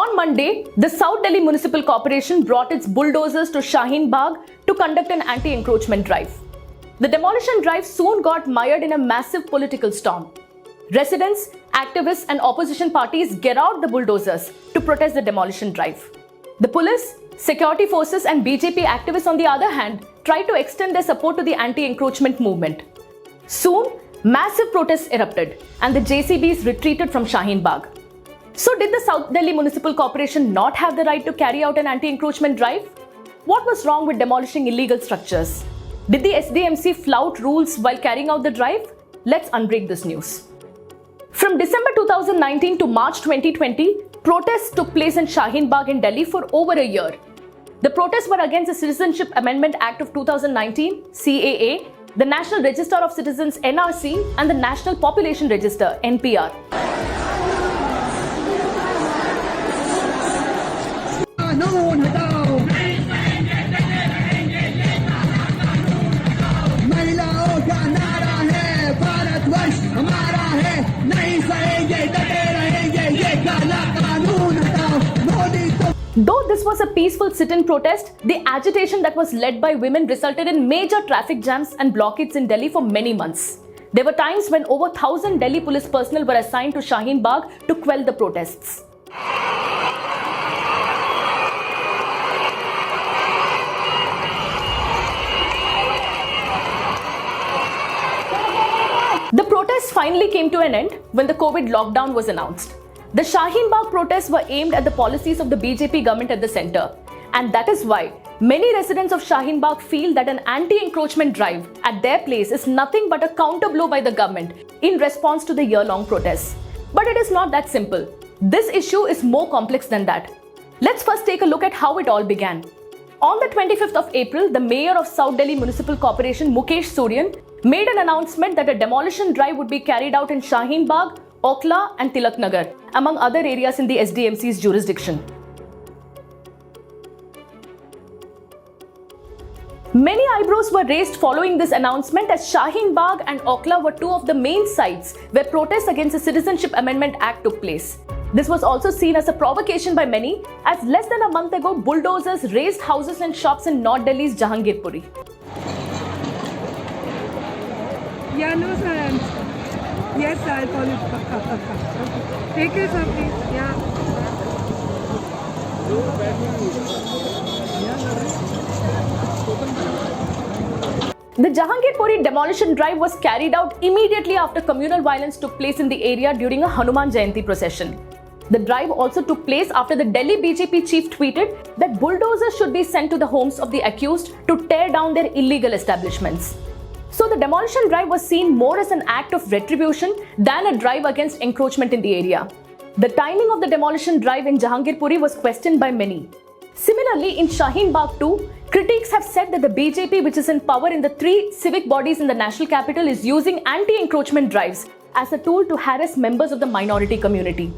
On Monday, the South Delhi Municipal Corporation brought its bulldozers to Shaheen Bagh to conduct an anti-encroachment drive. The demolition drive soon got mired in a massive political storm. Residents, activists and opposition parties get out the bulldozers to protest the demolition drive. The police, security forces and BJP activists on the other hand tried to extend their support to the anti-encroachment movement. Soon, massive protests erupted and the JCBs retreated from Shaheen Bagh. So did the South Delhi Municipal Corporation not have the right to carry out an anti-encroachment drive? What was wrong with demolishing illegal structures? Did the SDMC flout rules while carrying out the drive? Let's unbreak this news. From December 2019 to March 2020, protests took place in Shaheen Bagh in Delhi for over a year. The protests were against the Citizenship Amendment Act of 2019, CAA, the National Register of Citizens NRC and the National Population Register NPR. Though this was a peaceful sit-in protest, the agitation that was led by women resulted in major traffic jams and blockades in Delhi for many months. There were times when over 1,000 Delhi police personnel were assigned to Shaheen Bagh to quell the protests. The protests finally came to an end when the COVID lockdown was announced. The Shaheen Bagh protests were aimed at the policies of the BJP government at the centre, and that is why many residents of Shaheen Bagh feel that an anti-encroachment drive at their place is nothing but a counter-blow by the government in response to the year-long protests. But it is not that simple. This issue is more complex than that. Let's first take a look at how it all began. On the 25th of April, the Mayor of South Delhi Municipal Corporation, Mukesh Suryan, made an announcement that a demolition drive would be carried out in Shaheen Bagh, Okla and Tilak Nagar, among other areas in the SDMC's jurisdiction. Many eyebrows were raised following this announcement as Shaheen Bagh and Okla were two of the main sites where protests against the Citizenship Amendment Act took place. This was also seen as a provocation by many as less than a month ago bulldozers razed houses and shops in North Delhi's Jahangirpuri. Yeah, no sir. Yes, I'll call it. Take care, sir, please. Yeah. The Jahangirpuri demolition drive was carried out immediately after communal violence took place in the area during a Hanuman Jayanti procession. The drive also took place after the Delhi BJP chief tweeted that bulldozers should be sent to the homes of the accused to tear down their illegal establishments. So the demolition drive was seen more as an act of retribution than a drive against encroachment in the area. The timing of the demolition drive in Jahangirpuri was questioned by many. Similarly, in Shaheen Bagh too, critics have said that the BJP, which is in power in the three civic bodies in the national capital, is using anti-encroachment drives as a tool to harass members of the minority community.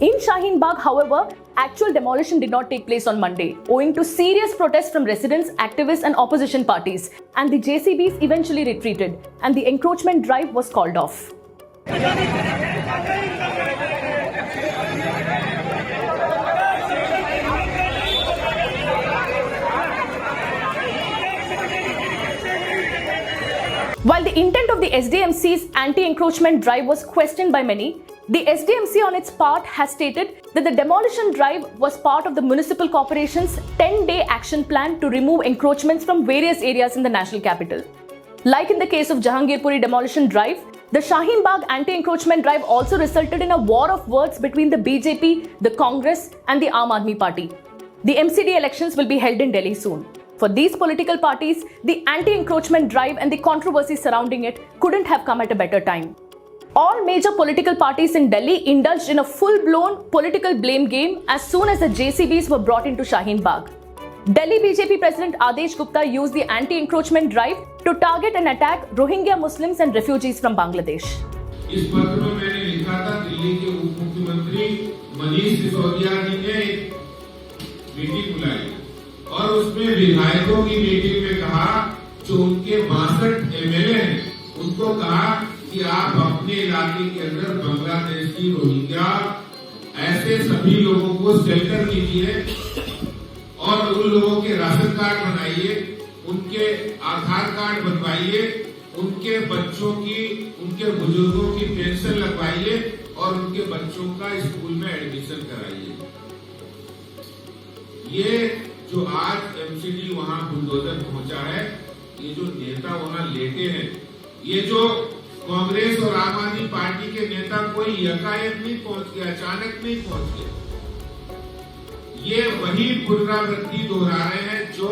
In Shaheen Bagh, however, actual demolition did not take place on Monday, owing to serious protests from residents, activists and opposition parties, and the JCBs eventually retreated, and the encroachment drive was called off. While the intent of the SDMC's anti-encroachment drive was questioned by many, the SDMC on its part has stated that the demolition drive was part of the municipal corporation's 10-day action plan to remove encroachments from various areas in the national capital. Like in the case of Jahangirpuri demolition drive, the Shaheen Bagh anti-encroachment drive also resulted in a war of words between the BJP, the Congress and the Aam Aadmi Party. The MCD elections will be held in Delhi soon. For these political parties, the anti-encroachment drive and the controversy surrounding it couldn't have come at a better time. All major political parties in Delhi indulged in a full-blown political blame game as soon as the JCBs were brought into Shaheen Bagh. Delhi BJP President Adesh Gupta used the anti-encroachment drive to target and attack Rohingya Muslims and refugees from Bangladesh. इस पत्र में मैंने लिखा था दिल्ली के उप मुख्यमंत्री मनीष सिसोदिया जी ने मीटिंग बुलाई और उसमें विधायकों की मीटिंग में कहा जो उनके 62 एमएलए हैं उनको कहा कि आप अपने इलाके के अंदर बांग्लादेश की रोहिंग्या ऐसे सभी लोगों को शेल्टर दीजिए और उन लोगों के राशन कार्ड बनाइए, उनके आधार कार्ड बनवाइए, उनके बच्चों की, उनके बुजुर्गों की पेंशन लगवाइए और उनके बच्चों का स्कूल में एडमिशन कराइए। ये जो आज एमसीडी वहां बुलडोजर पहुंचा है, ये जो नेता वहां लेटे हैं, ये जो कांग्रेस और आम आदमी पार्टी के नेता कोई यकायक नहीं पहुंच गया, अचानक नहीं पहुंच गया। ये वही पुनरावृत्ति दोहरा रहे हैं जो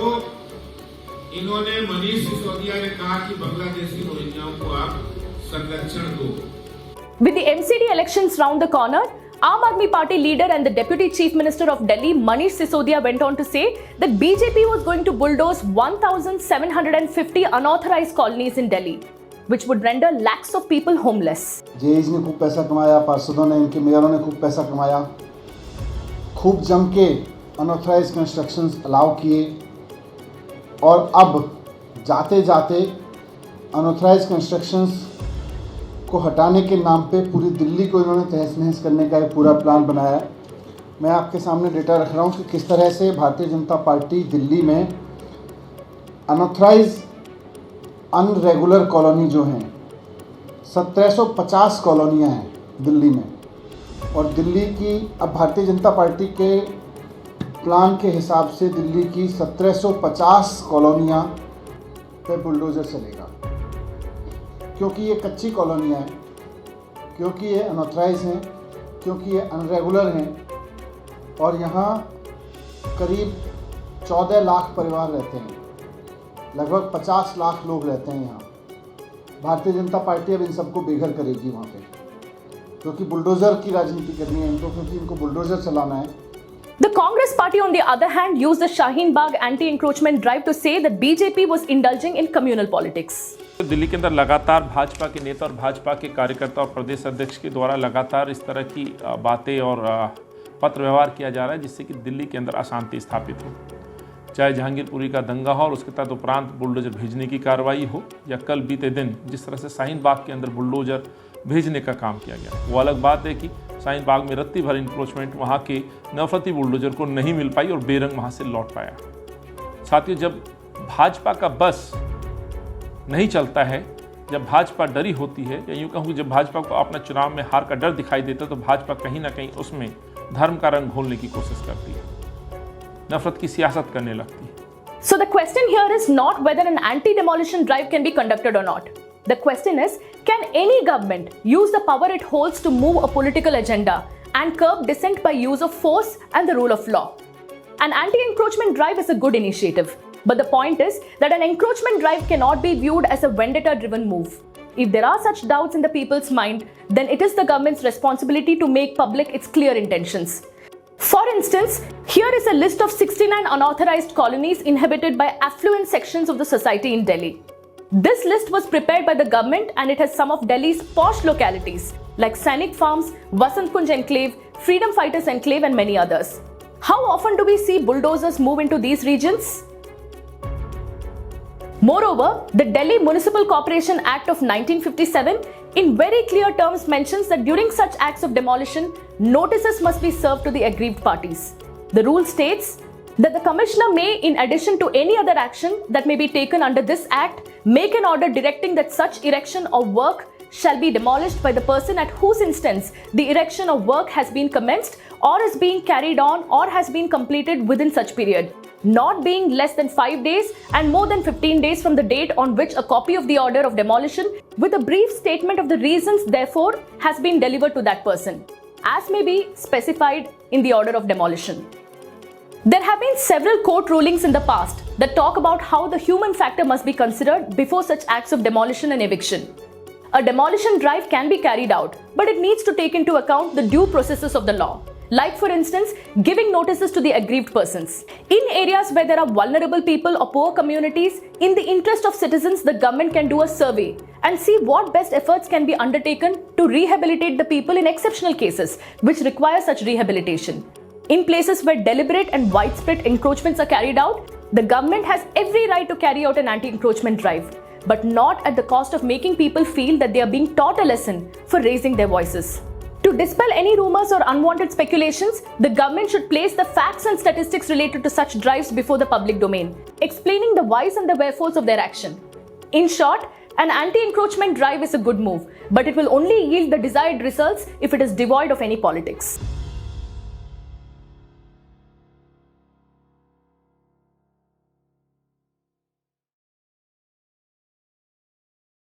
इन्होंने मनीष सिसोदिया ने कहा कि बांग्लादेशी रोहिंग्याओं को आप संरक्षण दो। With the MCD elections round the corner, Aam Aadmi Party leader and the Deputy Chief Minister of Delhi, Manish Sisodia, went on to say that BJP was going to bulldoze 1,750 unauthorized colonies in Delhi, which would render lakhs of people homeless. जेईज ने खूब पैसा कमाया, पार्षदों ने, इनके मेयरों ने खूब पैसा कमाया, खूब जम के अनऑथराइज कंस्ट्रक्शंस अलाउ किए और अब जाते जाते अनऑथराइज कंस्ट्रक्शंस को हटाने के नाम पे पूरी दिल्ली को इन्होंने तहस नहस करने का एक पूरा प्लान बनाया है। मैं आपके सामने डेटा रख रहा हूँ कि किस तरह से भारतीय जनता पार्टी दिल्ली में अनऑथराइज अनरेगुलर कॉलोनी जो हैं 1750 कॉलोनियाँ हैं दिल्ली में, और दिल्ली की अब भारतीय जनता पार्टी के प्लान के हिसाब से दिल्ली की 1750 कॉलोनियाँ पे बुलडोज़र चलेगा, क्योंकि ये कच्ची कॉलोनियाँ हैं, क्योंकि ये अनऑथराइज हैं, क्योंकि ये अनरेगुलर हैं और यहाँ करीब 14 लाख परिवार रहते हैं, लगभग 50 लाख लोग रहते हैं यहाँ। भारतीय जनता पार्टी अब इन सबको बेघर करेगी वहाँ पे, क्योंकि बुलडोज़र की राजनीति करनी है इनको, क्योंकि इनको बुलडोज़र चलाना है। The Congress party, on the other hand, used the Shaheen Bagh anti-encroachment drive to say that BJP was indulging in communal politics. Delhi के अंदर लगातार भाजपा के नेता और भाजपा के कार्यकर्ता और प्रदेश अध्यक्ष के द्वारा लगातार इस तरह की बातें और पत्र व्यवहार किया जा रहा है, जिससे कि दिल्ली के अंदर अशांति स्थापित हो। चाहे जहांगीरपुरी का दंगा हो और उसके तदुपरांत बुलडोजर भेजने की कार्रवाई हो, या कल बीते दिन जिस तरह से शाहीन बाग के अंदर बुलडोजर भेजने का काम किया गया, वो अलग बात है कि शाहीन बाग में रत्ती भर इंक्रोचमेंट वहाँ के नफरती बुलडोजर को नहीं मिल पाई और बेरंग वहाँ से लौट पाया। साथियों, जब भाजपा का बस नहीं चलता है, जब भाजपा डरी होती है, या यूँ कहूँ कि जब भाजपा को अपना चुनाव में हार का डर दिखाई देता है, तो भाजपा कहीं ना कहीं उसमें धर्म का रंग घोलने की कोशिश करती है, नफरत की सियासत करने लगती है। So the question here is not whether an anti-demolition drive can be conducted or not. The question is, can any government use the power it holds to move a political agenda and curb dissent by use of force and the rule of law? An anti-encroachment drive is a good initiative, but the point is that an encroachment drive cannot be viewed as a vendetta-driven move. If there are such doubts in the people's mind, then it is the government's responsibility to make public its clear intentions. For instance, here is a list of 69 unauthorized colonies inhabited by affluent sections of the society in Delhi. This list was prepared by the government and it has some of Delhi's posh localities like Sainik Farms, Vasant Kunj Enclave, Freedom Fighters Enclave and many others. How often do we see bulldozers move into these regions? Moreover, the Delhi Municipal Corporation Act of 1957 in very clear terms mentions that during such acts of demolition, notices must be served to the aggrieved parties. The rule states that the Commissioner may, in addition to any other action that may be taken under this Act, make an order directing that such erection or work shall be demolished by the person at whose instance the erection or work has been commenced or is being carried on or has been completed within such period, not being less than 5 days and more than 15 days from the date on which a copy of the order of demolition with a brief statement of the reasons therefore has been delivered to that person, as may be specified in the order of demolition. There have been several court rulings in the past that talk about how the human factor must be considered before such acts of demolition and eviction. A demolition drive can be carried out, but it needs to take into account the due processes of the law. Like for instance, giving notices to the aggrieved persons. In areas where there are vulnerable people or poor communities, in the interest of citizens, the government can do a survey and see what best efforts can be undertaken to rehabilitate the people in exceptional cases which require such rehabilitation. In places where deliberate and widespread encroachments are carried out, the government has every right to carry out an anti-encroachment drive, but not at the cost of making people feel that they are being taught a lesson for raising their voices. To dispel any rumors or unwanted speculations, the government should place the facts and statistics related to such drives before the public domain, explaining the whys and the wherefores of their action. In short, an anti-encroachment drive is a good move, but it will only yield the desired results if it is devoid of any politics.